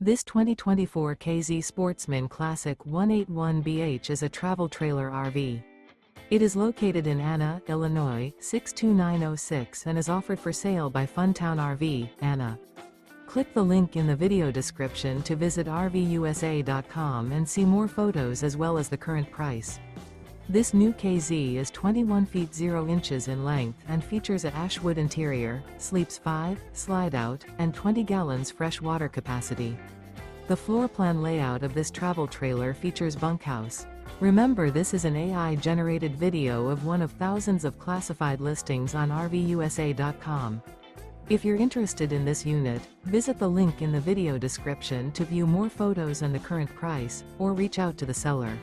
This 2024 K-Z Sportsmen Classic 181BH is a travel trailer RV. It is located in Anna, Illinois, 62906 and is offered for sale by Funtown RV, Anna. Click the link in the video description to visit RVUSA.com and see more photos as well as the current price. This new K-Z is 21 feet 0 inches in length and features a ASHWOOD interior, sleeps 5, slide-out, and 20 gallons fresh water capacity. The floor plan layout of this travel trailer features bunkhouse. Remember, this is an AI-generated video of one of thousands of classified listings on RVUSA.com. If you're interested in this unit, visit the link in the video description to view more photos and the current price, or reach out to the seller.